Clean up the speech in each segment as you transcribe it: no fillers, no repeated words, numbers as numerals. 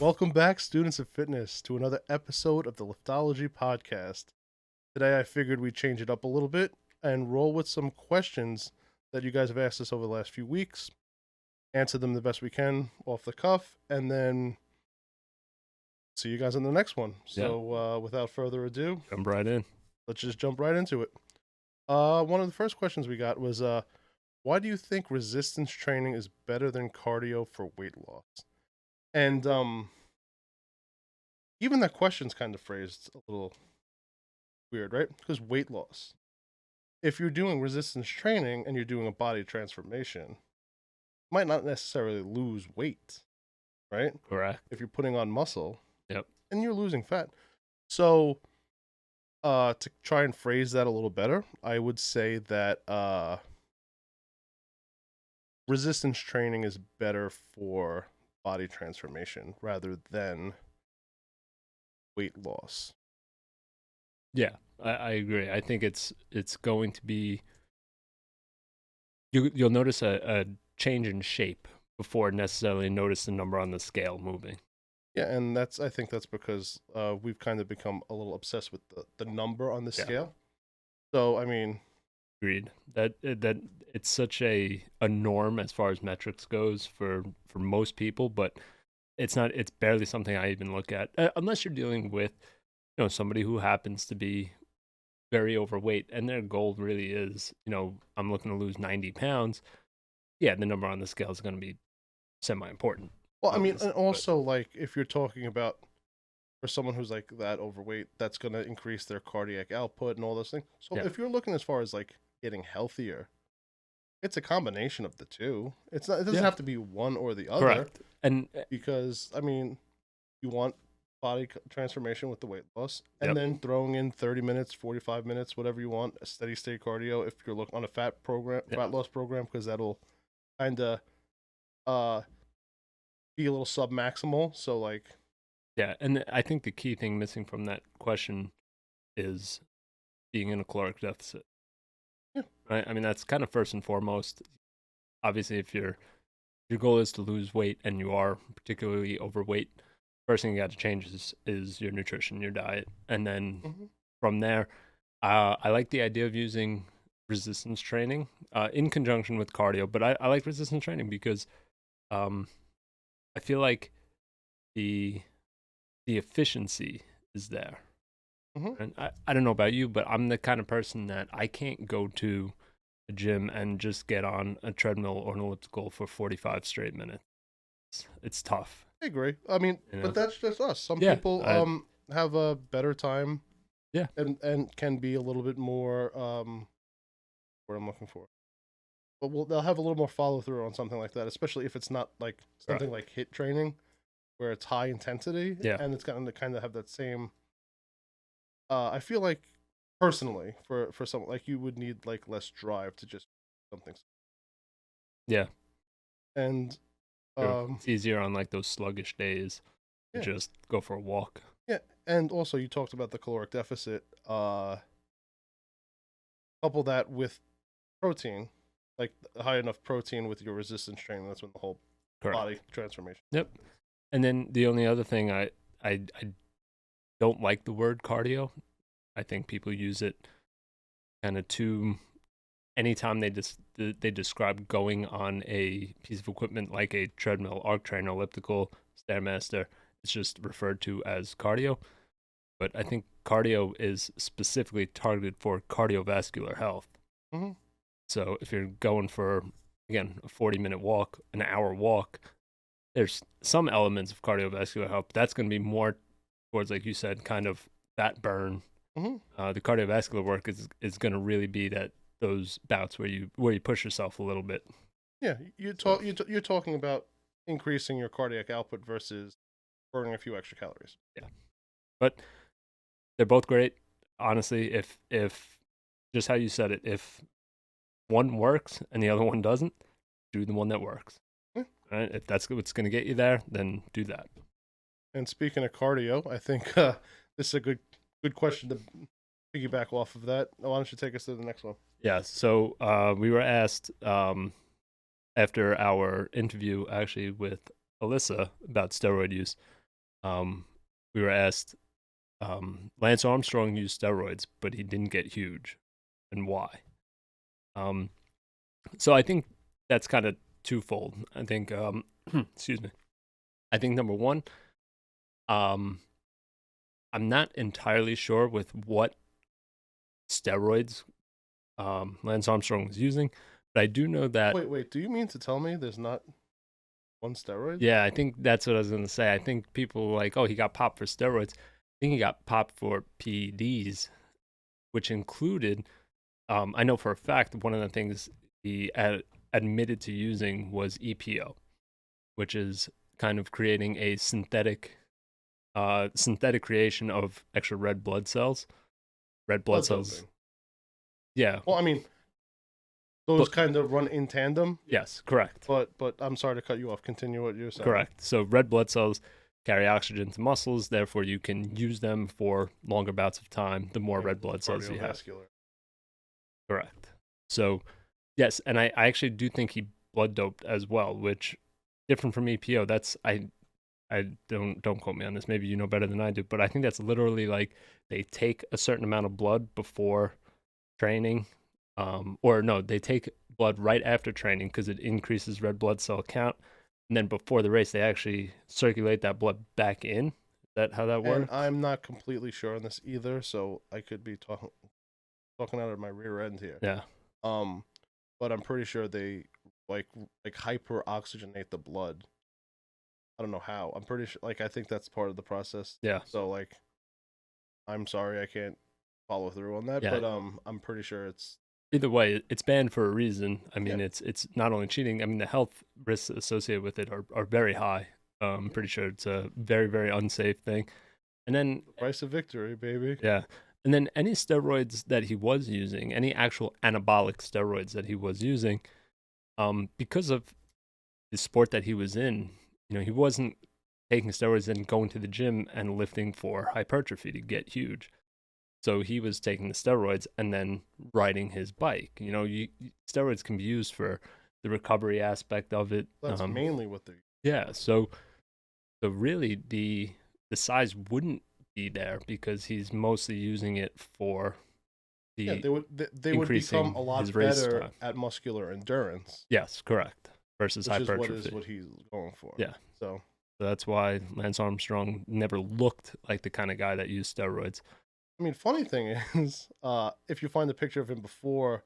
Welcome back, students of fitness, to another episode of the Liftology podcast. Today, I figured we'd change it up a little bit and roll with some questions that you guys have asked us over the last few weeks, answer them the best we can off the cuff, and then see you guys in the next one. So, without further ado, Jump right in. let's just jump right into it. One of the first questions we got was, why do you think resistance training is better than cardio for weight loss? And even that question's kind of phrased a little weird, right? Because weight loss. If you're doing resistance training and you're doing a body transformation, you might not necessarily lose weight, right? Correct. If you're putting on muscle, Yep. and you're losing fat. So, to try and phrase that a little better, I would say that resistance training is better for body transformation rather than weight loss. Yeah, I agree. I think it's going to be you'll notice a change in shape before necessarily notice the number on the scale moving. Yeah, and I think that's because we've kind of become a little obsessed with the number on the scale. So, I mean, Agreed. That it's such a norm as far as metrics goes for most people, but it's not. It's barely something I even look at unless you're dealing with somebody who happens to be very overweight and their goal really is I'm looking to lose 90 pounds. Yeah, the number on the scale is going to be semi-important. well, I mean, and also like if you're talking about for someone who's like that overweight, that's going to increase their cardiac output and all those things. So, Yeah. if you're looking as far as like getting healthier, it's a combination of the two. It's not. It doesn't have to be one or the other. Correct. And because I mean, you want body transformation with the weight loss, and then throwing in 30 minutes, 45 minutes, whatever you want, a steady state cardio. If you're looking on a fat loss program, because that'll kind of be a little sub maximal. So like, yeah, and I think the key thing missing from that question is being in a caloric deficit. Yeah. Right. I mean, that's kind of first and foremost. Obviously, if your goal is to lose weight and you are particularly overweight, first thing you got to change is your nutrition, your diet, and then from there, I like the idea of using resistance training in conjunction with cardio. But I like resistance training because I feel like the efficiency is there. And I don't know about you, but I'm the kind of person that I can't go to a gym and just get on a treadmill or an elliptical for 45 straight minutes. It's tough. I agree. I mean, but that's just us. Some Yeah, people have a better time. Yeah. And can be a little bit more what I'm looking for. But they'll have a little more follow through on something like that, especially if it's not like something like HIIT training where it's high intensity. Yeah. And it's going to kind of have that same I feel like personally for someone like you would need like less drive to just something. Yeah. And it's easier on like those sluggish days to just go for a walk. Yeah, and also you talked about the caloric deficit. Couple that with protein, like high enough protein with your resistance training. That's when the whole body transformation. Yep. And then the only other thing I don't like the word cardio. I think people use it kind of too. Anytime they describe going on a piece of equipment like a treadmill, arc trainer, elliptical, stairmaster, it's just referred to as cardio. But I think cardio is specifically targeted for cardiovascular health. So if you're going for, again, a 40-minute walk, an hour walk, there's some elements of cardiovascular health. That's going to be more towards, like you said, kind of fat burn. The cardiovascular work is going to really be those bouts where you push yourself a little bit. Yeah, you're talking about increasing your cardiac output versus burning a few extra calories. Yeah, but they're both great. Honestly, if just how you said it, if one works and the other one doesn't, do the one that works. Right? If that's what's going to get you there, then do that. And speaking of cardio, I think this is a good question to piggyback off of that. Why don't you take us to the next one? Yeah. So we were asked after our interview, actually, with Alyssa about steroid use. we were asked, Lance Armstrong used steroids, but he didn't get huge, and why? So I think that's kind of twofold. I think, excuse me. I think number one, I'm not entirely sure with what steroids Lance Armstrong was using, but I do know that. Wait. Do you mean to tell me there's not one steroid? Yeah, I think that's what I was going to say. I think people were like, oh, he got popped for steroids. I think he got popped for PEDs, which included, I know for a fact, one of the things he admitted to using was EPO, which is kind of creating a synthetic creation of extra red blood cells. Red blood Blood cells. doping. Yeah. Well, I mean, those But- kind of run in tandem. Yes, correct. But I'm sorry to cut you off. Continue what you're saying. Correct. So red blood cells carry oxygen to muscles, therefore you can use them for longer bouts of time the more Yeah, red blood cells you have. cardiovascular. Correct. So yes, and I actually do think he blood doped as well, which different from EPO. That's I don't quote me on this. Maybe you know better than I do, but I think that's literally like they take a certain amount of blood before training, or no, they take blood right after training because it increases red blood cell count, and then before the race they actually circulate that blood back in. Is that how that And works? I'm not completely sure on this either, so I could be talking out of my rear end here. Yeah. But I'm pretty sure they like hyper oxygenate the blood. I don't know how. I'm pretty sure. Like I think that's part of the process. Yeah. So like, I'm sorry I can't follow through on that, Yeah. but I'm pretty sure it's Either way, it's banned for a reason. I mean, Yeah. it's not only cheating. I mean, the health risks associated with it are very high. I'm pretty sure it's a very, very unsafe thing. And then, the price of victory, baby. yeah. And then any steroids that he was using, any actual anabolic steroids that he was using, because of the sport that he was in, he wasn't taking steroids and going to the gym and lifting for hypertrophy to get huge. So he was taking the steroids and then riding his bike. Steroids can be used for the recovery aspect of it. That's mainly what they. Yeah. So really, the size wouldn't be there because he's mostly using it for the. Yeah, they would increasing become a lot his race better time. at muscular endurance, Yes, correct. Versus which hypertrophy. is what he's going for. Yeah. So So that's why Lance Armstrong never looked like the kind of guy that used steroids. I mean, funny thing is, if you find a picture of him before,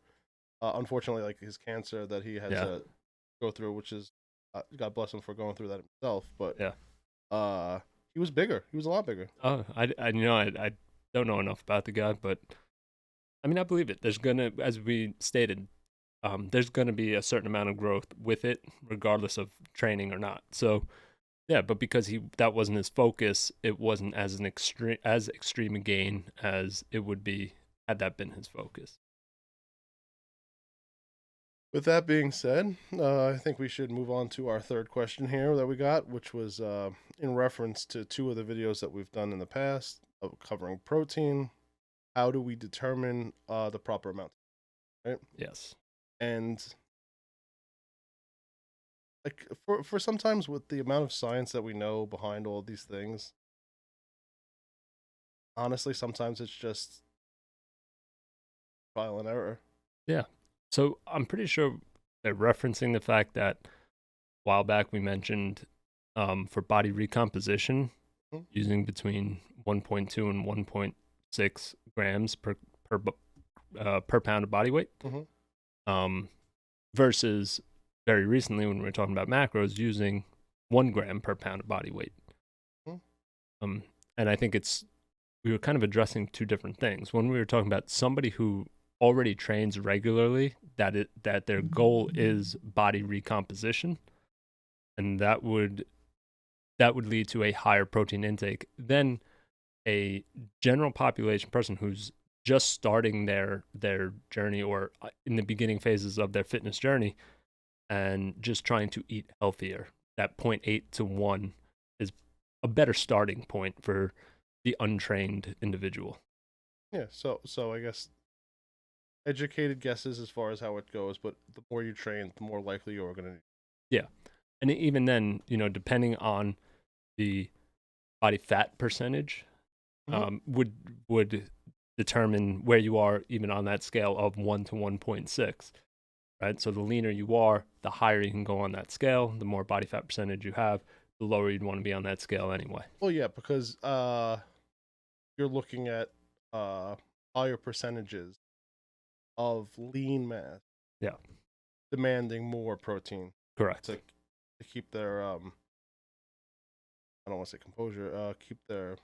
unfortunately, like his cancer that he had Yeah. to go through, which is, God bless him for going through that himself. But Yeah. he was bigger. He was a lot bigger. Oh, I don't know enough about the guy, but I mean, I believe it. There's gonna, as we stated, there's gonna be a certain amount of growth with it, regardless of training or not. So, yeah, but because that wasn't his focus, it wasn't as extreme a gain as it would be had that been his focus. With that being said, I think we should move on to our third question here that we got, which was in reference to two of the videos that we've done in the past covering protein. How do we determine the proper amount? Right? Yes. And like for sometimes with the amount of science that we know behind all these things, honestly, sometimes it's just trial and error. Yeah. So I'm pretty sure they're referencing the fact that a while back we mentioned for body recomposition using between 1.2 and 1.6 grams per pound of body weight, versus very recently when we were talking about macros using 1 gram per pound of body weight. And I think we were kind of addressing two different things. When we were talking about somebody who already trains regularly, that their goal is body recomposition, and that would lead to a higher protein intake than a general population person who's just starting their journey or in the beginning phases of their fitness journey and just trying to eat healthier. That 0.8 to 1 is a better starting point for the untrained individual. Yeah, so I guess educated guesses as far as how it goes, but the more you train, the more likely you're going to. Yeah. And even then, depending on the body fat percentage Mhm. would determine where you are even on that scale of 1 to 1.6, right? So the leaner you are, the higher you can go on that scale. The more body fat percentage you have, the lower you'd want to be on that scale anyway. Well, yeah, because you're looking at uh higher percentages of lean mass Yeah, demanding more protein correct. to keep their I don't want to say composure, keep their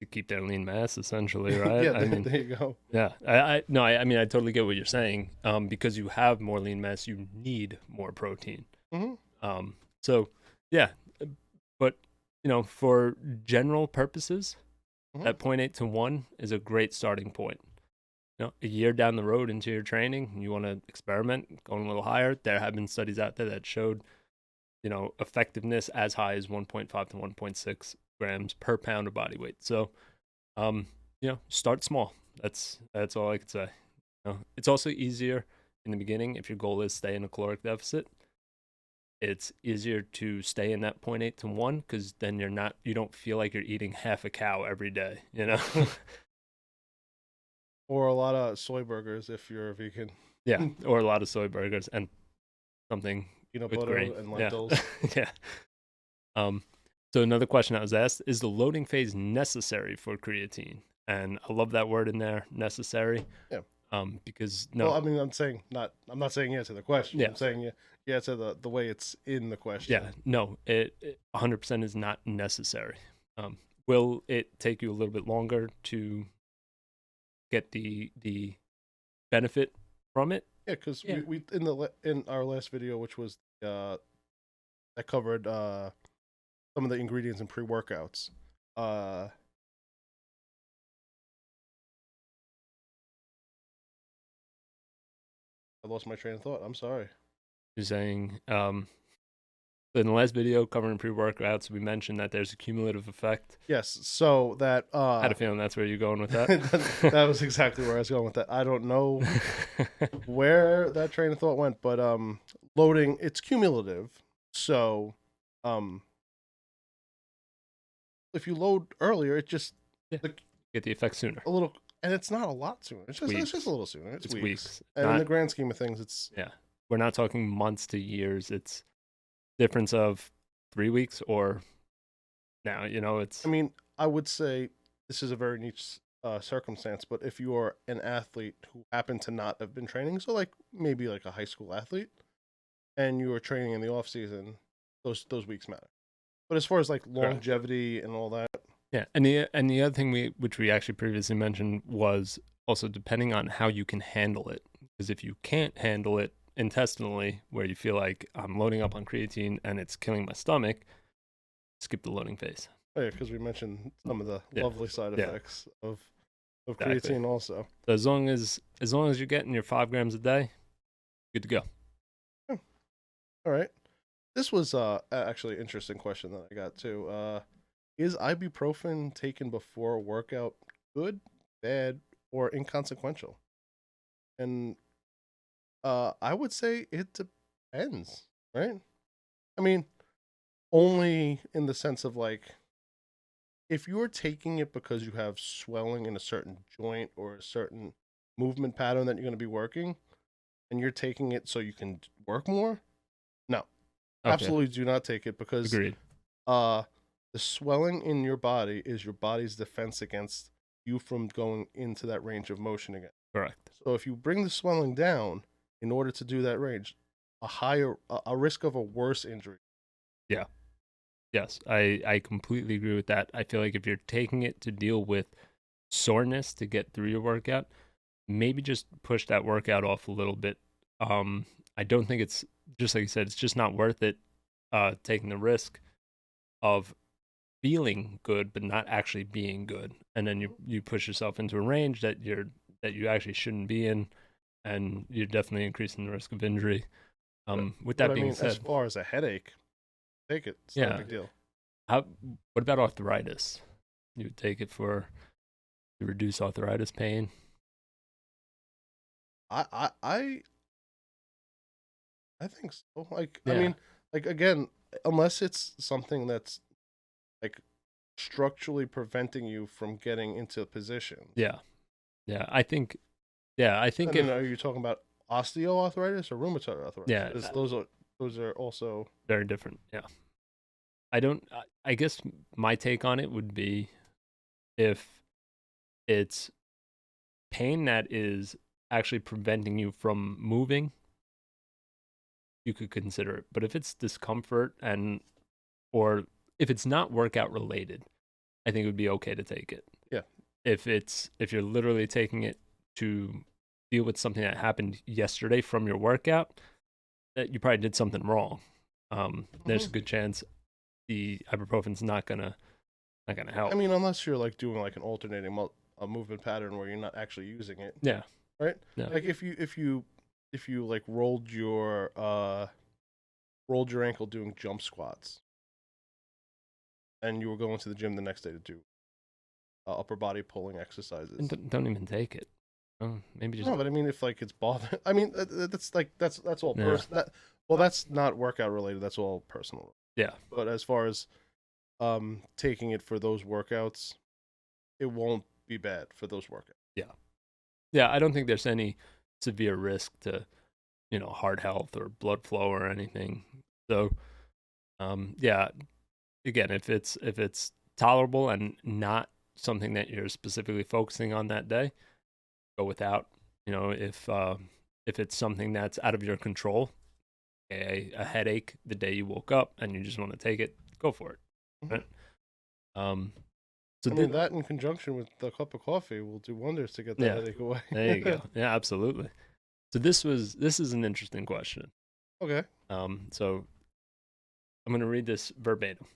To keep their lean mass, essentially, right? yeah, I mean, there you go. yeah, I no, I mean, I totally get what you're saying. Because you have more lean mass, you need more protein. Hmm. So yeah, but for general purposes, Hmm. that 0.8 to 1 is a great starting point. A year down the road into your training, you want to experiment, going a little higher. There have been studies out there that showed, effectiveness as high as 1.5 to 1.6 grams per pound of body weight. So, start small. That's all I could say. It's also easier in the beginning if your goal is stay in a caloric deficit. It's easier to stay in that 0.8 to 1 because then you don't feel like you're eating half a cow every day, Or a lot of soy burgers if you're a vegan. Yeah, or a lot of soy burgers and something Peanut with butter grain. and Yeah. lentils. Yeah. Um, so another question I was asked is the loading phase necessary for creatine? And I love that word in there, necessary. Yeah. Because Well, no, I mean, I'm not saying yes to the question. yeah, I'm saying yeah to the way it's in the yeah, question. no, it 100% is not necessary. Will it take you a little bit longer to get the benefit from it? Yeah, because Yeah. we in our last video, which was that covered some of the ingredients in pre workouts. Uh, I lost my train of thought. I'm sorry. You're saying in the last video covering pre-workouts, we mentioned that there's a cumulative effect. Yes, so that I had a feeling that's where you're going with that. that was exactly where I was going with that. I don't know where that train of thought went, but loading it's cumulative. So um if you load earlier, it just Yeah, the, get the effect sooner. a little, and it's not a lot sooner. It's just a Weeks. little sooner. It's It's weeks. weeks. And in the Not grand scheme of things, it's Yeah. We're not talking months to years. It's difference of 3 weeks or now. I It's mean, I would say this is a very niche circumstance, but if you are an athlete who happen to not have been training, so like maybe like a high school athlete, and you are training in the off season, those weeks matter. But as far as like correct. longevity and all that, Yeah, and the other thing which we actually previously mentioned was also depending on how you can handle it. Because if you can't handle it intestinally, where you feel like I'm loading up on creatine and it's killing my stomach, skip the loading phase. oh yeah, because we mentioned some of the Yeah, lovely side yeah, effects of exactly. creatine also. So as long as you're getting your 5 grams a day, good to go. Yeah. All right. This was actually an interesting question that I got too. Is ibuprofen taken before a workout good, bad, or inconsequential? And I would say it depends, right? I mean, only in the sense of like if you're taking it because you have swelling in a certain joint or a certain movement pattern that you're going to be working, and you're taking it so you can work more, no, Okay, absolutely do not take it because agreed. uh, the swelling in your body is your body's defense against you from going into that range of motion again. Correct. So if you bring the swelling down in order to do that range, a risk of a worse injury. Yeah. Yes, I completely agree with that. I feel like if you're taking it to deal with soreness to get through your workout, maybe just push that workout off a little bit. I don't think it's just like you said, it's just not worth it taking the risk of feeling good but not actually being good. And then you push yourself into a range that you actually shouldn't be in, and you're definitely increasing the risk of injury. With But that I being mean, as said, far as a headache, take it. It's not a yeah, big deal. how what about arthritis? You would take it to reduce arthritis pain. I I I, I think so. Like I Yeah, mean, like again, unless it's something that's like structurally preventing you from getting into position. Yeah. I think I mean, if are you talking about osteoarthritis or rheumatoid arthritis? yeah, 'Cause those are also very different. Yeah. I don't I guess my take on it would be if it's pain that is actually preventing you from moving, you could consider it. But if it's discomfort or if it's not workout related, I think it would be okay to take it. Yeah. If you're literally taking it to deal with something that happened yesterday from your workout, that you probably did something wrong. There's a good chance the ibuprofen's not gonna help. I mean, unless you're like doing like an alternating a movement pattern where you're not actually using it, Yeah. right? Yeah. Like if you like rolled your ankle doing jump squats, and you were going to the gym the next day to do upper body pulling exercises. And don't even take it. Maybe just No, but I mean, if like it's bothering, I mean, that's like that's all Yeah. personal. Well, that's not workout related. That's all personal. yeah. But as far as taking it for those workouts, it won't be bad for those workouts. Yeah, I don't think there's any severe risk to, heart health or blood flow or anything. So, yeah, again, if it's tolerable and not something that you're specifically focusing on that day, go without. If it's something that's out of your control, a headache the day you woke up and you just want to take it, go for it. Right? So I mean, that in conjunction with the cup of coffee will do wonders to get the headache away. There you go. Yeah, absolutely. So this is an interesting question. Okay. So I'm going to read this verbatim.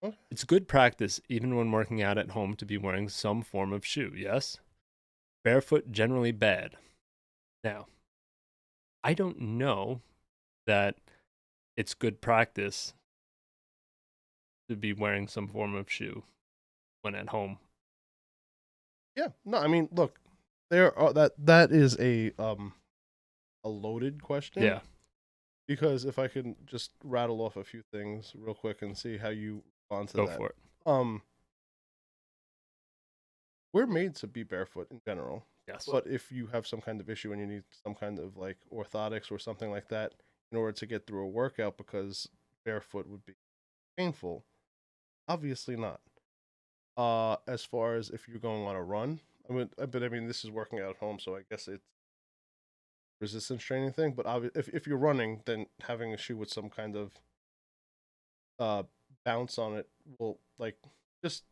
Okay. It's good practice, even when working out at home, to be wearing some form of shoe, yes? Barefoot, generally bad. Now, I don't know that it's good practice to be wearing some form of shoe when at home. Yeah. No, I mean, look, that is a loaded question. Yeah. Because if I can just rattle off a few things real quick and see how you respond to Go that. for it. We're made to be barefoot in general. Yes. But if you have some kind of issue and you need some kind of like orthotics or something like that in order to get through a workout because barefoot would be painful, obviously not. As far as if you're going on a run, I mean, this is working out at home, so I guess it's resistance training thing. But if you're running, then having a shoe with some kind of bounce on it will like just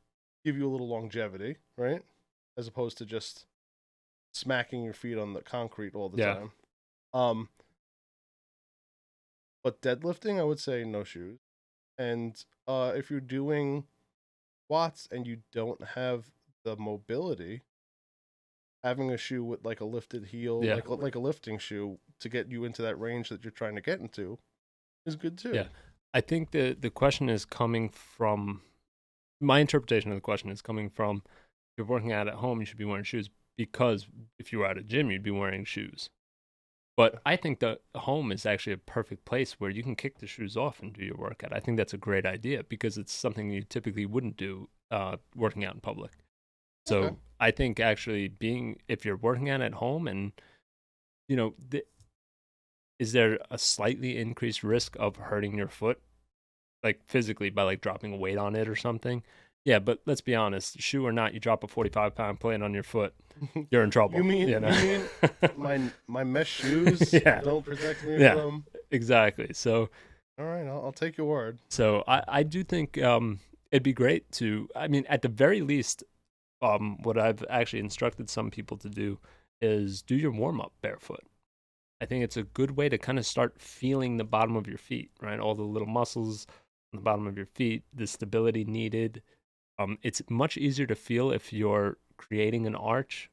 give you a little longevity, right? As opposed to just smacking your feet on the concrete all the time. But deadlifting, I would say no shoes. And if you're doing squats and you don't have the mobility, having a shoe with like a lifted heel, like a lifting shoe to get you into that range that you're trying to get into is good too. Yeah. I think the question is coming from, my interpretation of the question is coming from, if you're working out at home, you should be wearing shoes, because if you were at a gym, you'd be wearing shoes. But I think the home is actually a perfect place where you can kick the shoes off and do your workout. I think that's a great idea because it's something you typically wouldn't do working out in public. So I think actually if you're working out at home and, is there a slightly increased risk of hurting your foot, like physically by like dropping a weight on it or something? Yeah, but let's be honest, shoe or not, you drop a 45-pound plate on your foot, you're in trouble. You mean my mesh shoes don't protect me from? Exactly. So, all right, I'll take your word. So I do think it'd be great to, I mean, at the very least, what I've actually instructed some people to do is do your warm-up barefoot. I think it's a good way to kind of start feeling the bottom of your feet, right? All the little muscles on the bottom of your feet, the stability needed. It's much easier to feel if you're creating an arch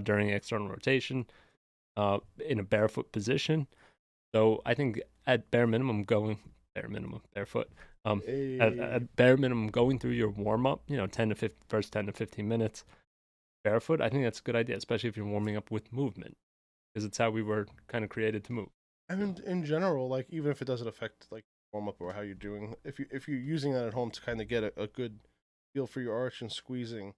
during external rotation in a barefoot position. So I think at bare minimum barefoot. At bare minimum going through your warm up, 10 to 15 minutes barefoot. I think that's a good idea, especially if you're warming up with movement, because it's how we were kind of created to move. I mean, in general, like even if it doesn't affect like warm up or how you're doing. If you're using that at home to kind of get a good feel for your arch and squeezing,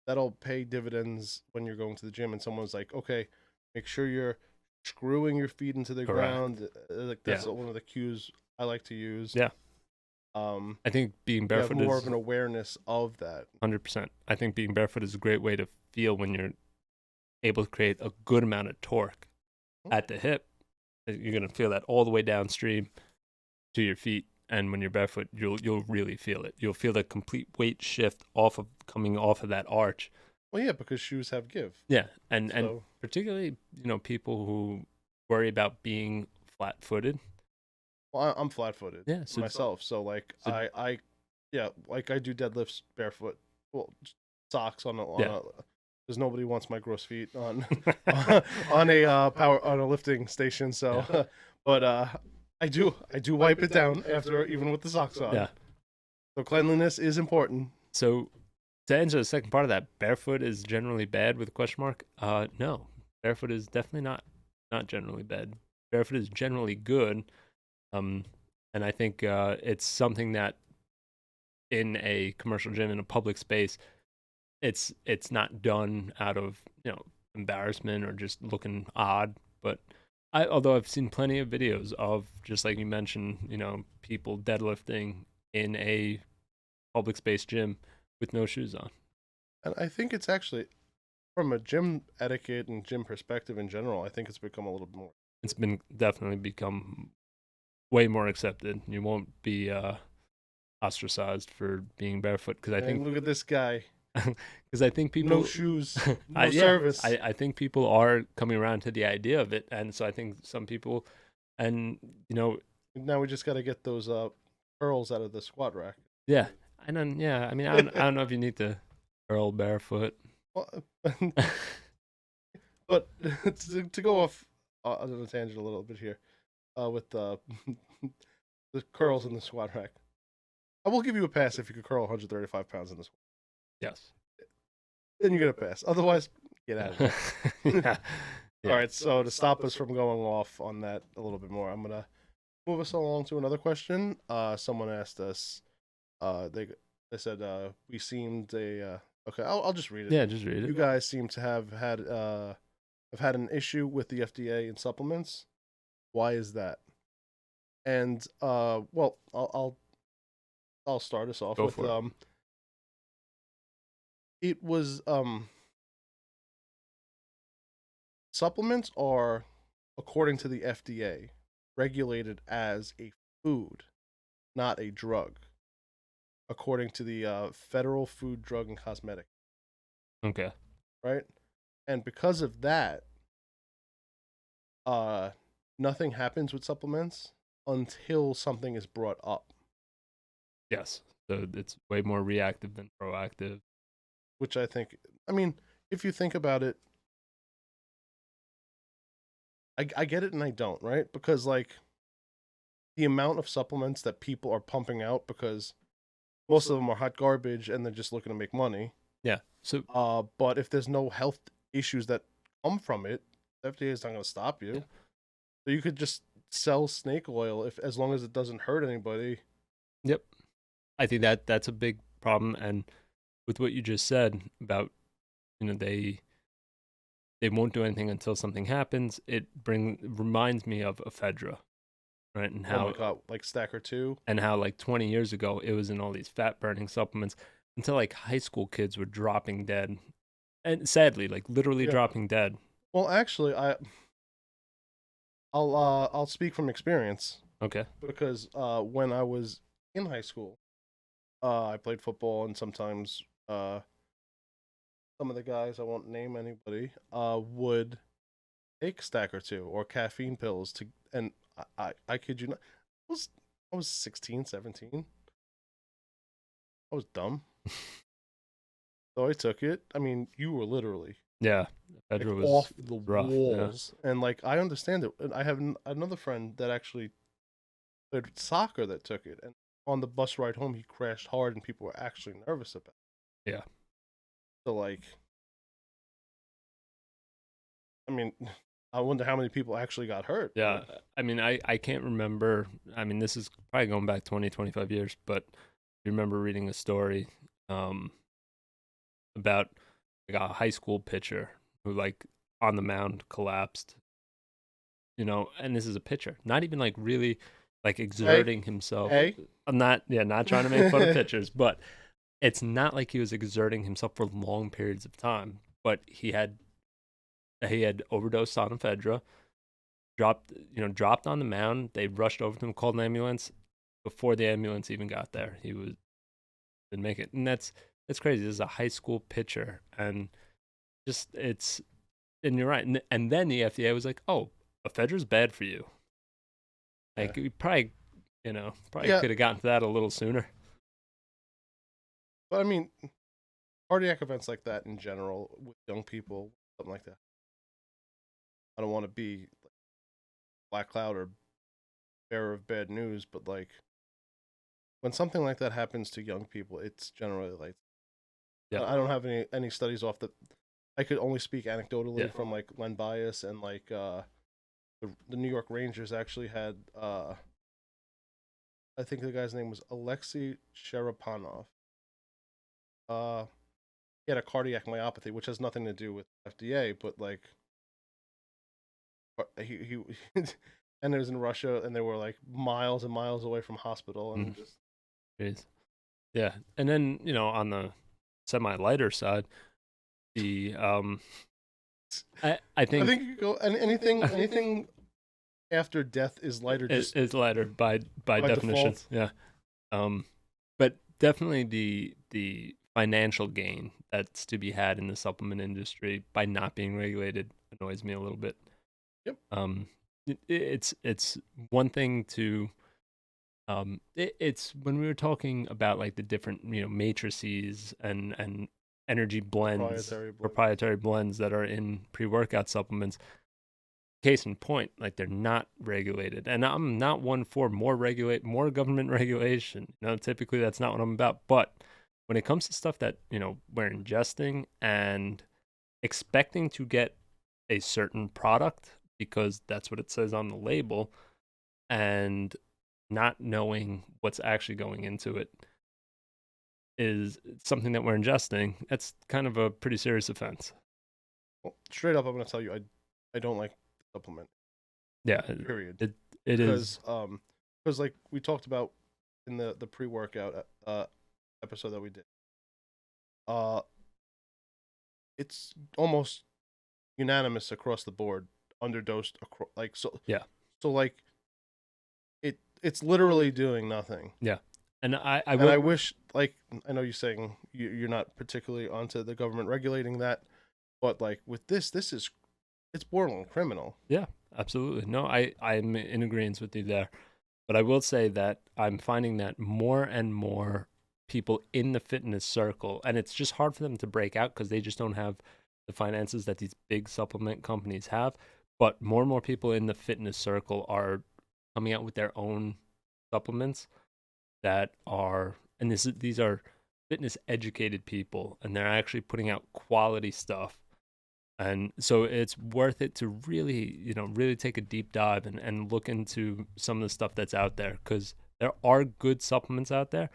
that'll pay dividends when you're going to the gym and someone's like, okay, make sure you're screwing your feet into the Correct. ground. Like that's one of the cues I like to use. Yeah. Um, I think being you have barefoot more is of an awareness of that. 100%. I think being barefoot is a great way to feel when you're able to create a good amount of torque at the hip. You're going to feel that all the way downstream to your feet, and when you're barefoot, you'll really feel it. You'll feel the complete weight shift coming off of that arch. Well, yeah, because shoes have give. Yeah, and particularly people who worry about being flat-footed. Well, I'm flat-footed. Yeah, so myself. So like I like I do deadlifts barefoot. Well, socks on a because nobody wants my gross feet on on a lifting station. So, but I do wipe it down after, even with the socks on. Yeah. So cleanliness is important. So to answer the second part of that, barefoot is generally bad with a question mark? No, barefoot is definitely not generally bad. Barefoot is generally good. And I think it's something that in a commercial gym, in a public space, it's not done out of embarrassment or just looking odd. But although I've seen plenty of videos of, just like you mentioned, people deadlifting in a public space gym with no shoes on. And I think it's actually, from a gym etiquette and gym perspective in general, I think it's become a little bit more. It's definitely become way more accepted. You won't be ostracized for being barefoot, because I think, look at this guy. Because I think people, no shoes, no service. I think people are coming around to the idea of it, and so I think some people, and now we just got to get those curls out of the squat rack. Yeah, and then I mean, I don't know if you need to curl barefoot. Well, but to go off on a tangent a little bit here, with the curls in the squat rack, I will give you a pass if you could curl 135 pounds in the squat. Yes. Then you get a pass. Otherwise, get out of there. Yeah. All right, so to stop us from going off on that a little bit more, I'm going to move us along to another question. Someone asked us, they said, we seemed okay, I'll just read it. Yeah, just read it. You guys seem to have had an issue with the FDA and supplements. Why is that? And well, I'll start us off with it was supplements are, according to the FDA, regulated as a food, not a drug, according to the Federal Food, Drug, and Cosmetic. Okay. Right? And because of that, nothing happens with supplements until something is brought up. Yes. So it's way more reactive than proactive. Which I think, I mean, if you think about it, I get it and I don't, right? Because like the amount of supplements that people are pumping out, because most of them are hot garbage and they're just looking to make money. Yeah. So but if there's no health issues that come from it, the FDA is not going to stop you. Yeah. So you could just sell snake oil as long as it doesn't hurt anybody. Yep. I think that's a big problem. And with what you just said about, they won't do anything until something happens, it reminds me of ephedra, right? And how, oh my God, like Stacker 2, and how like 20 years ago it was in all these fat burning supplements, until like high school kids were dropping dead, and sadly, like literally dropping dead. Well, actually, I'll speak from experience. Okay. Because when I was in high school, I played football, and sometimes some of the guys, I won't name anybody, would take Stacker 2 or caffeine pills and I kid you not, I was 16, 17. I was dumb. So I took it. I mean, you were literally like was off the rough, walls. Yeah. And like, I understand it. And I have another friend that actually played soccer that took it. And on the bus ride home, he crashed hard and people were actually nervous about it. Yeah. So like, I mean, I wonder how many people actually got hurt. Yeah, I mean, I can't remember. I mean, this is probably going back 20, 25 years, but you remember reading a story um, about like a high school pitcher who like on the mound collapsed, and this is a pitcher, not even like really like Hey, exerting himself. hey. I'm not, yeah, not trying to make fun of pitchers, but it's not like he was exerting himself for long periods of time, but he had overdosed on ephedra, dropped on the mound. They rushed over to him, called an ambulance. Before the ambulance even got there, he didn't make it, and that's crazy. This is a high school pitcher, and just and you're right. And then the FDA was like, "Oh, ephedra's bad for you." Like Yeah. we probably Yeah, could have gotten to that a little sooner. but I mean, cardiac events like that in general with young people, something like that. I don't want to be like black cloud or bearer of bad news, but like when something like that happens to young people, it's generally like Yeah, I don't have any studies off the. I could only speak yeah, anecdotally from like Len Bias and like the New York Rangers actually had I think the guy's name was Alexei Sharapanov. Uh, he had a cardiac myopathy, which has nothing to do with FDA, but like he and it was in Russia, and they were like miles and miles away from hospital, and mm, just jeez. Yeah. And then on the semi lighter side, the I I think think you could go and anything after death is lighter just it's lighter by by definition. default. Yeah. Um, but definitely the financial gain that's to be had in the supplement industry by not being regulated annoys me a little bit. Yep. It's one thing to it's when we were talking about like the different matrices and energy blends, Proprietary blend. proprietary blends that are in pre-workout supplements. Case in point, like they're not regulated, and I'm not one for more government regulation. Typically that's not what I'm about. But when it comes to stuff that we're ingesting and expecting to get a certain product because that's what it says on the label, and not knowing what's actually going into it is something that we're ingesting, that's kind of a pretty serious offense. Well, straight up, I'm gonna tell you, I don't like the supplement. Yeah, Period. it is. Because like we talked about in the pre workout episode that we did, uh, it's almost unanimous across the board, underdosed across like Yeah, so like it's literally doing nothing. yeah, and I And I will. wish like I know you're saying you're not particularly onto the government regulating that, but like with this is it's borderline criminal. Yeah, absolutely. No, I'm in agreement with you there. But I will say that I'm finding that more and more people in the fitness circle, and it's just hard for them to break out because they just don't have the finances that these big supplement companies have. But more and more people in the fitness circle are coming out with their own supplements that are, and these are fitness educated people, and they're actually putting out quality stuff. And so it's worth it to really, really take a deep dive and look into some of the stuff that's out there because there are good supplements out there.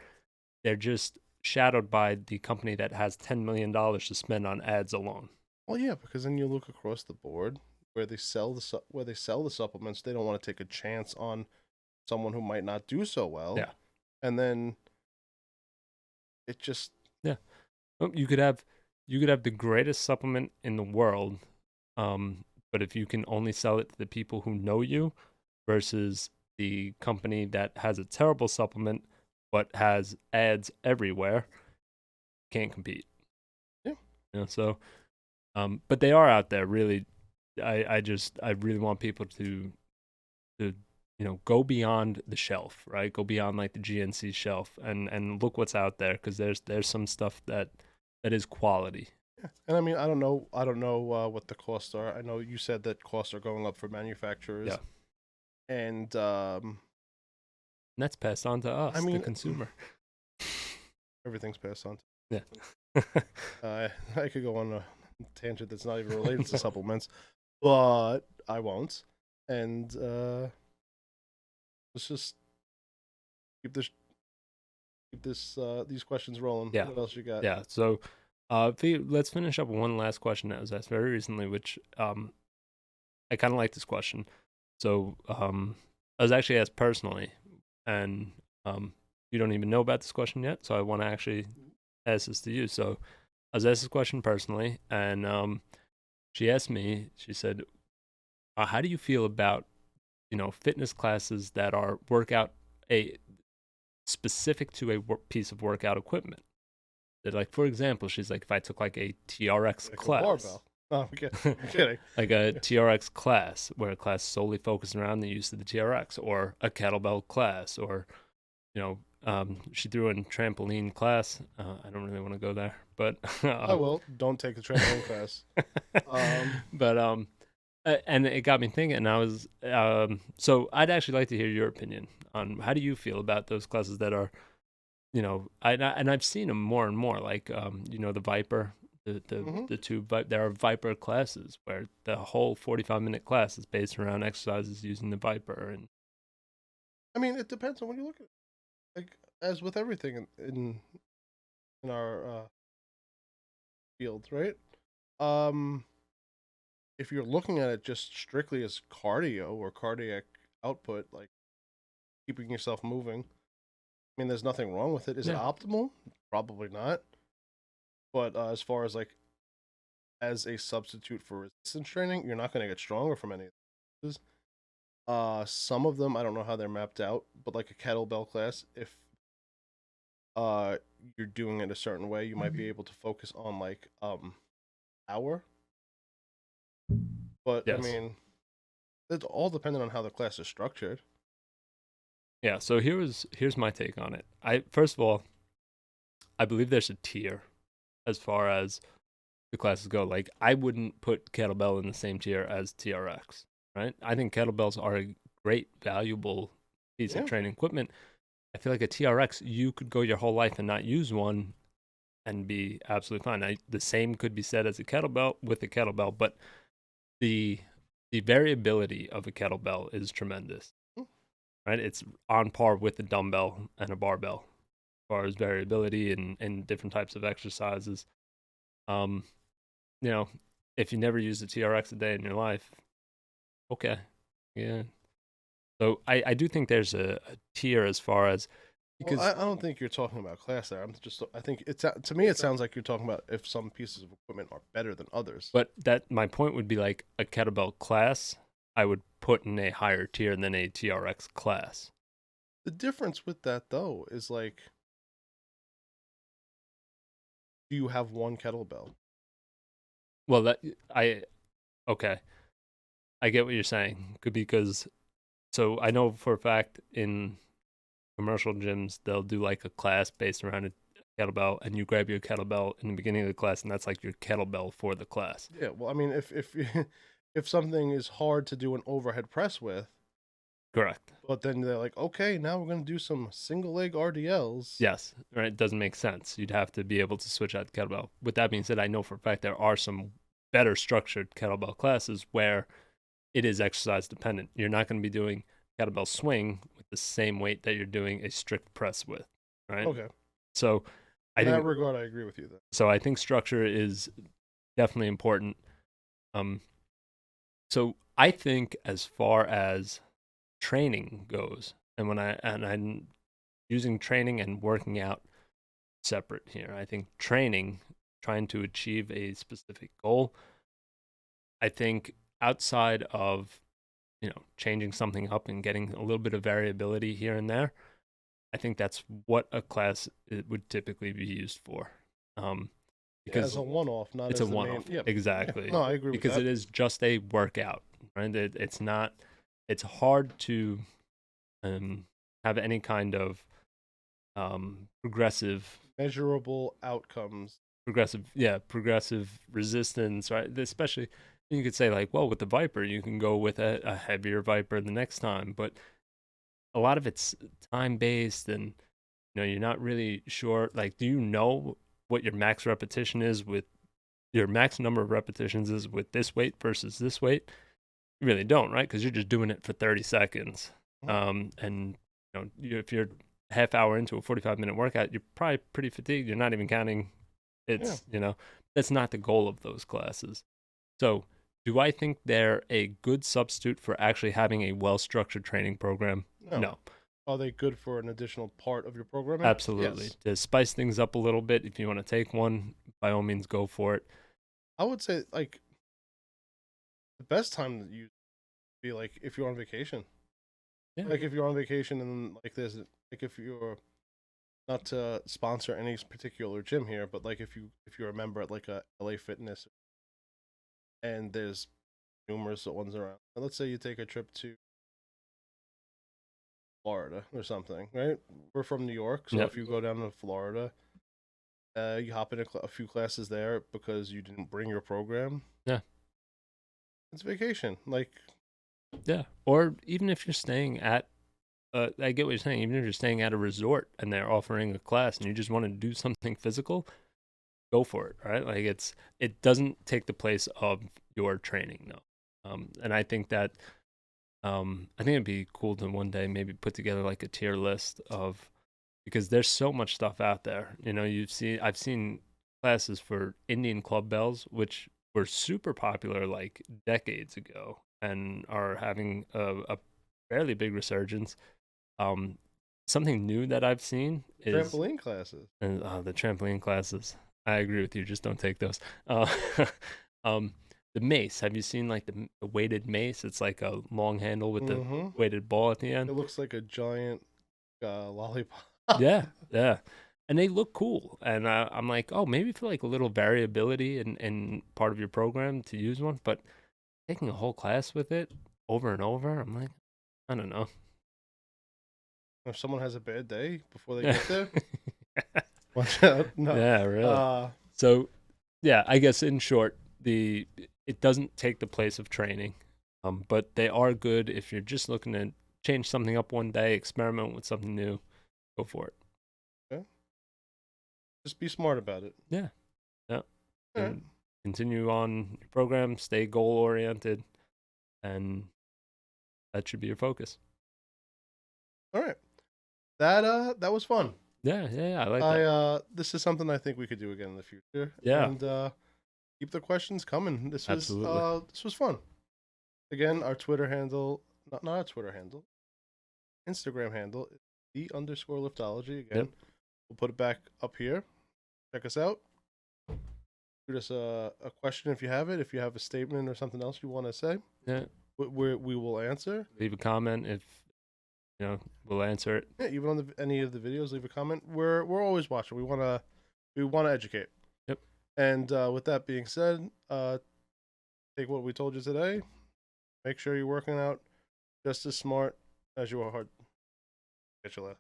They're just shadowed by the company that has $10 million to spend on ads alone. Well, yeah, because then you look across the board where they sell where they sell the supplements, they don't want to take a chance on someone who might not do so well, Yeah. and then it just Yeah. You could have the greatest supplement in the world, but if you can only sell it to the people who know you versus the company that has a terrible supplement but has ads everywhere, can't compete. yeah. So but they are out there really. I really want people to go beyond the shelf, right? Go beyond like the GNC shelf and look what's out there because there's some stuff that is quality. Yeah. And I mean, I don't know what the costs are. I know you said that costs are going up for manufacturers, Yeah. and And that's passed on to I us, the mean, consumer. everything's passed on. Yeah. I could go on a tangent that's not even related to supplements, but I won't. And let's just keep this these questions rolling. Yeah. What else you got? Yeah. So, let's finish up with one last question that was asked very recently, which I kind of like this question. So, I was actually asked personally, and you don't even know about this question yet. So, I want to actually ask this to you. So, I was asked this question personally, and she asked me. She said, "How do you feel about fitness classes that are workout a specific to a piece of workout equipment?" That, like, for example, she's like, if I took like a TRX Like a class, barbell. Oh, I'm kidding. like a TRX class, where a class solely focused around the use of the TRX, or a kettlebell class, or she threw in trampoline class. I don't really want to go there, but I will. Don't take the trampoline class. But and it got me thinking. And I was so I'd actually like to hear your opinion on how do you feel about those classes that are, I've seen them more and more, like the Viper, the tube. There are Viper classes where the whole 45-minute class is based around exercises using the Viper. And I mean, it depends on what you look at. Like as with everything in our field, right? Um, if you're looking at it just strictly as cardio or cardiac output, like keeping yourself moving, I mean, there's nothing wrong with it. Is it yeah, optimal? Probably not. But as far as like as a substitute for resistance training, you're not going to get stronger from any of these. Some of them I don't know how they're mapped out, but like a kettlebell class, if you're doing it a certain way, you might be able to focus on like power. But I yes, mean, it's all dependent on how the class is structured. yeah. So here's my take on it. I First of all, I believe there's a tier as far as the classes go. Like, I wouldn't put kettlebell in the same tier as TRX, right? I think kettlebells are a great, valuable piece of Yeah. training equipment. I feel like a TRX, you could go your whole life and not use one and be absolutely fine. The same could be said as a kettlebell with a kettlebell, but the variability of a kettlebell is tremendous, Mm. right? It's on par with a dumbbell and a barbell as far as variability and different types of exercises. Um, you know, if you never use a TRX a day in your life, okay, yeah. So I do think there's a tier as far as, Well, because I don't think you're talking about class there. I think it's to me it sounds like you're talking about if some pieces of equipment are better than others. but that my point would be, like, a kettlebell class, I would put in a higher tier than a TRX class. The difference with that though is like, do you have one kettlebell? Well, that I okay, I get what you're saying. Because so I know for a fact in commercial gyms they'll do like a class based around a kettlebell, and you grab your kettlebell in the beginning of the class, and that's like your kettlebell for the class. Yeah, well, I mean, if if something is hard to do an overhead press with, Correct. but then they're like, okay, now we're gonna do some single leg RDLs. Yes, right. It doesn't make sense. You'd have to be able to switch out the kettlebell. With that being said, I know for a fact there are some better structured kettlebell classes where it is exercise dependent. You're not going to be doing kettlebell swing with the same weight that you're doing a strict press with, right? Okay, So I in that think regard, I agree with you. Then I think structure is definitely important. Um, so I think as far as training goes, and I'm using training and working out separate here. I think training, trying to achieve a specific goal, I think outside of, changing something up and getting a little bit of variability here and there, I think that's what a class would typically be used for. yeah, as Because a one off, not it's as a the main. one-off. Yeah, yeah. Exactly. No, I agree with Because that. it is just a workout, right? It's not, it's hard to um, have any kind of progressive Measurable outcomes. progressive resistance, right? Especially, you could say, like, well, with the Viper you can go with a heavier Viper the next time, but a lot of it's time based, and you're not really sure, like, do you know what your max repetition is with your max number of repetitions is with this weight versus this weight? You really don't, right? Because you're just doing it for 30 seconds. Mhm. And if you're half hour into a 45-minute workout, you're probably pretty fatigued. You're not even counting. Yeah. That's not the goal of those classes. So, do I think they're a good substitute for actually having a well-structured training program? No. No, Are they good for an additional part of your programming? absolutely. Yes. To spice things up a little bit, if you want to take one, by all means, go for it. I would say like the best time that you be like if you're on vacation. Yeah, Like if you're on vacation and like there's like if you're not to sponsor any particular gym here, but like if you're a member at like a LA Fitness and there's numerous ones around. And let's say you take a trip to Florida or something, right? We're from New York, so yep, if you go down to Florida, you hop in a few classes there because you didn't bring your program. yeah, It's vacation. Like, yeah. Or even if you're staying at I get what you're saying. Even if you're staying at a resort and they're offering a class and you just want to do something physical, go for it, right? Like it doesn't take the place of your training, though. And I think that I think it'd be cool to one day maybe put together like a tier list of because there's so much stuff out there. I've seen classes for Indian club bells, which were super popular like decades ago and are having a fairly big resurgence. um, Something new that I've seen is trampoline classes. the trampoline classes. I agree with you. Just don't take those. Uh, um, the mace. Have you seen like the weighted mace? It's like a long handle with the Mm-hmm. weighted ball at the It end. looks like a giant lollipop. Yeah, yeah. And they look cool. And I'm like, oh, maybe for like a little variability in part of your program to use one, but taking a whole class with it over and over, I'm like, I don't know. If someone has a bad day before they Yeah. get there, watch out. No. Yeah, really. Uh, So, yeah, I guess in short, it doesn't take the place of training, but they are good if you're just looking to change something up one day, experiment with something new, go for it. okay. Just be smart about it. Yeah, yeah, All right. and continue on your program, stay goal oriented, and that should be your focus. All right. That was fun. Yeah, yeah, yeah, I like that. This is something I think we could do again in the future. Yeah, And keep the questions coming. absolutely. This was fun. Again, our Twitter handle, not our Twitter handle, Instagram handle is _liftology. Yep. Again, we'll put it back up here. Check us out. Shoot us a question if you have it. If you have a statement or something else you want to say, Yeah, we will answer. leave a comment if we'll answer it. Yeah, even on any of the videos, leave a comment. We're always watching. We want to educate. Yep. And with that being said, take what we told you today. Make sure you're working out just as smart as you are hard. Catch you later.